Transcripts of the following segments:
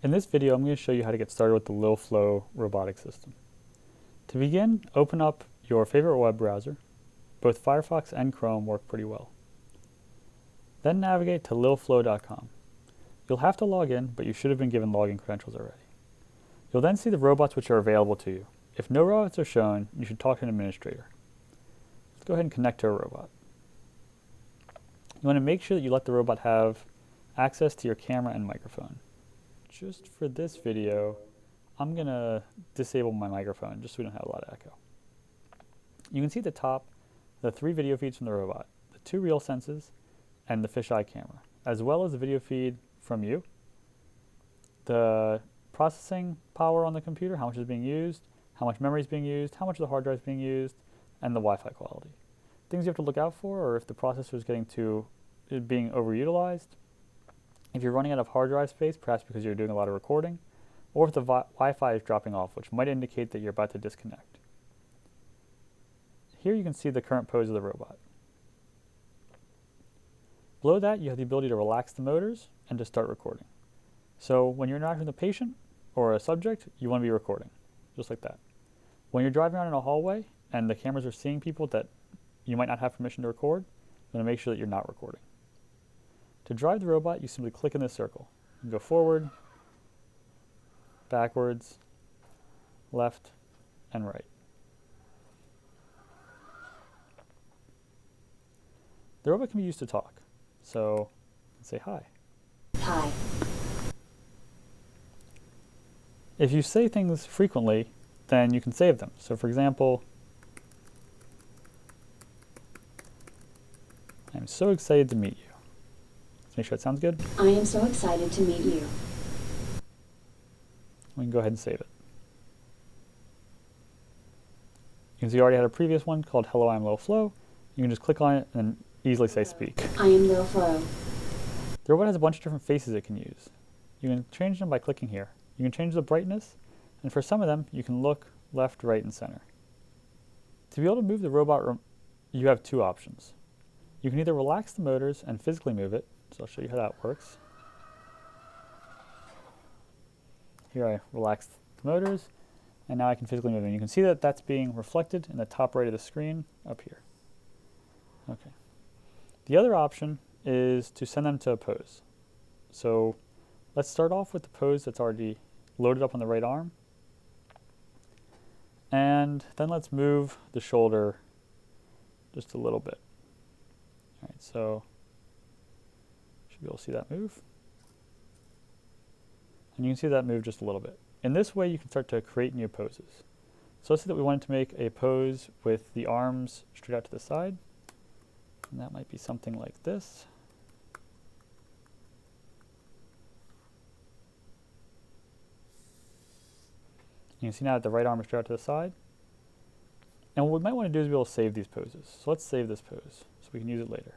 In this video, I'm going to show you how to get started with the Lil'Flo robotic system. To begin, open up your favorite web browser. Both Firefox and Chrome work pretty well. Then navigate to lilflo.com. You'll have to log in, but you should have been given login credentials already. You'll then see the robots which are available to you. If no robots are shown, you should talk to an administrator. Let's go ahead and connect to a robot. You want to make sure that you let the robot have access to your camera and microphone. Just for this video, I'm going to disable my microphone just so we don't have a lot of echo. You can see at the top the 3 video feeds from the robot, the 2 real senses, and the fisheye camera, as well as the video feed from you, the processing power on the computer, how much is being used, how much memory is being used, how much of the hard drive is being used, and the Wi-Fi quality. Things you have to look out for are if the processor is being overutilized, if you're running out of hard drive space, perhaps because you're doing a lot of recording, or if the Wi-Fi is dropping off, which might indicate that you're about to disconnect. Here you can see the current pose of the robot. Below that, you have the ability to relax the motors and to start recording. So when you're interacting with a patient or a subject, you want to be recording, just like that. When you're driving around in a hallway and the cameras are seeing people that you might not have permission to record, you want to make sure that you're not recording. To drive the robot, you simply click in this circle. You go forward, backwards, left, and right. The robot can be used to talk. So, say hi. Hi. If you say things frequently, then you can save them. So for example, I'm so excited to meet you. Let's make sure it sounds good. I am so excited to meet you. We can go ahead and save it. You can see you already had a previous one called Hello, I'm Lil'Flo. You can just click on it and easily say speak. I am Lil'Flo. The robot has a bunch of different faces it can use. You can change them by clicking here. You can change the brightness, and for some of them, you can look left, right, and center. To be able to move the robot, you have 2 options. You can either relax the motors and physically move it, so I'll show you how that works. Here I relaxed the motors, and now I can physically move them. You can see that that's being reflected in the top right of the screen up here. Okay. The other option is to send them to a pose. So let's start off with the pose that's already loaded up on the right arm. And then let's move the shoulder just a little bit. All right, so you should be able to see that move. And you can see that move just a little bit. In this way, you can start to create new poses. So let's say that we wanted to make a pose with the arms straight out to the side. And that might be something like this. You can see now that the right arm is straight out to the side. And what we might want to do is be able to save these poses. So let's save this pose so we can use it later.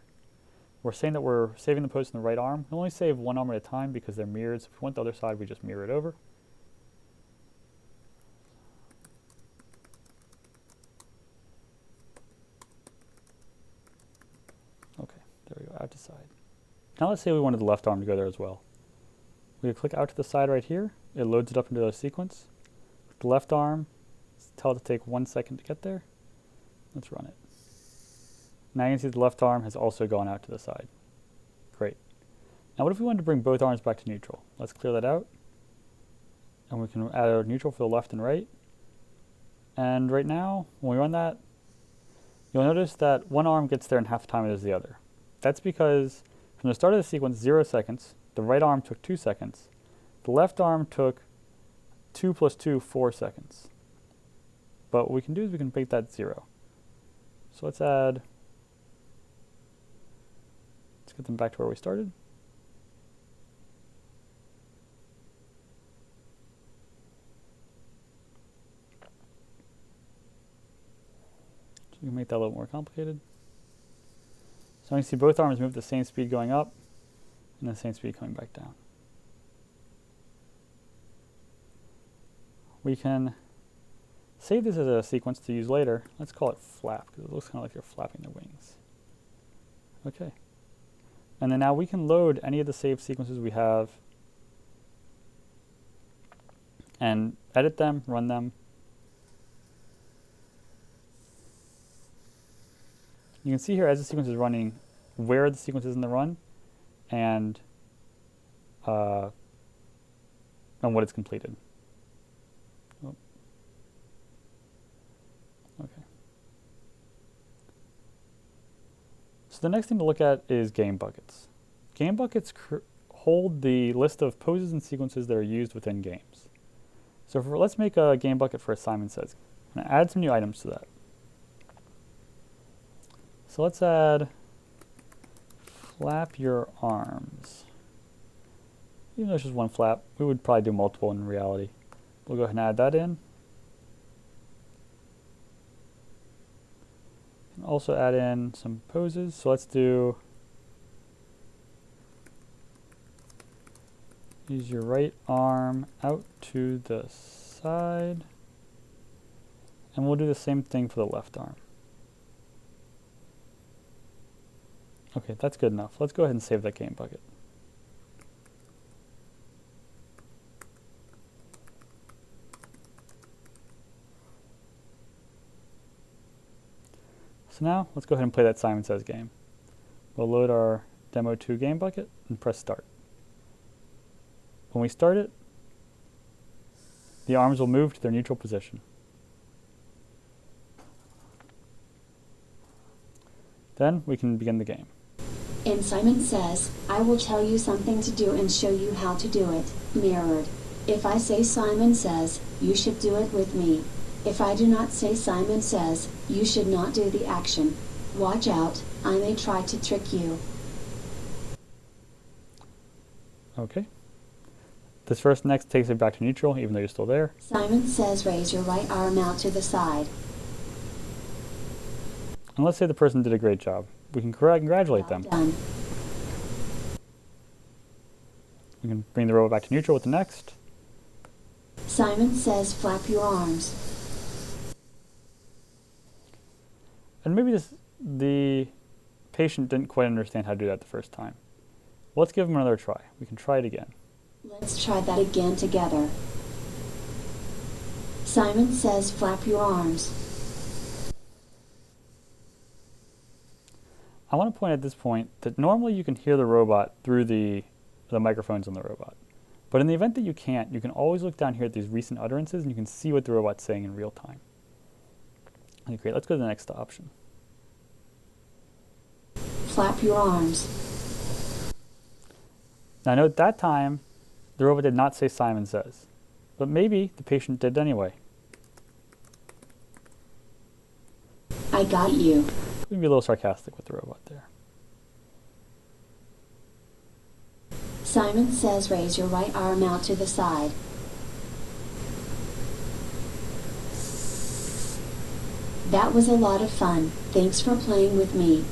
We're saying that we're saving the pose in the right arm. We'll only save one arm at a time because they're mirrored. So if we want the other side, we just mirror it over. Okay, there we go, out to side. Now let's say we wanted the left arm to go there as well. We could click out to the side right here. It loads it up into the sequence. The left arm, tell it to take 1 second to get there. Let's run it. Now you can see the left arm has also gone out to the side. Great. Now what if we wanted to bring both arms back to neutral? Let's clear that out. And we can add a neutral for the left and right. And right now, when we run that, you'll notice that one arm gets there in half the time as the other. That's because from the start of the sequence, 0 seconds, the right arm took 2 seconds. The left arm took 2 plus 2, 4 seconds. But what we can do is we can make that 0. So let's get them back to where we started. So we can make that a little more complicated. So you can see both arms move at the same speed going up and the same speed coming back down. We can save this as a sequence to use later. Let's call it flap because it looks kind of like you're flapping the wings. Okay. And then now we can load any of the saved sequences we have and edit them, run them. You can see here as the sequence is running where the sequence is in the run and what it's completed. Oh. Okay. So the next thing to look at is game buckets. Game buckets hold the list of poses and sequences that are used within games. So let's make a game bucket for a Simon Says. I'm going to add some new items to that. So let's add flap your arms. Even though it's just one flap, we would probably do multiple in reality. We'll go ahead and add that in. And also add in some poses. So let's do use your right arm out to the side. And we'll do the same thing for the left arm. Okay, that's good enough. Let's go ahead and save that game bucket. So now, let's go ahead and play that Simon Says game. We'll load our Demo 2 game bucket and press Start. When we start it, the arms will move to their neutral position. Then we can begin the game. And Simon Says, I will tell you something to do and show you how to do it, mirrored. If I say Simon Says, you should do it with me. If I do not say Simon Says, you should not do the action. Watch out, I may try to trick you. Okay. This first next takes it back to neutral, even though you're still there. Simon Says, raise your right arm out to the side. And let's say the person did a great job. We can congratulate them. Done. We can bring the robot back to neutral with the next. Simon Says, flap your arms. And maybe the patient didn't quite understand how to do that the first time. Let's give them another try. We can try it again. Let's try that again together. Simon Says, flap your arms. I want to point at this point that normally you can hear the robot through the microphones on the robot. But in the event that you can't, you can always look down here at these recent utterances and you can see what the robot's saying in real time. Okay, great. Let's go to the next option. Flap your arms. Now note that time, the robot did not say Simon Says. But maybe the patient did anyway. I got you. We can be a little sarcastic with the robot there. Simon Says, raise your right arm out to the side. That was a lot of fun. Thanks for playing with me.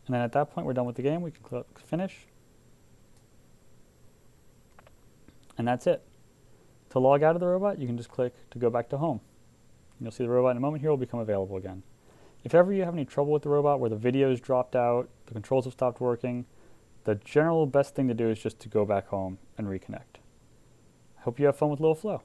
And then at that point, we're done with the game. We can click Finish. And that's it. To log out of the robot, you can just click to go back to home. You'll see the robot in a moment here will become available again. If ever you have any trouble with the robot where the video's dropped out, the controls have stopped working, the general best thing to do is just to go back home and reconnect. I hope you have fun with Lil'Flo.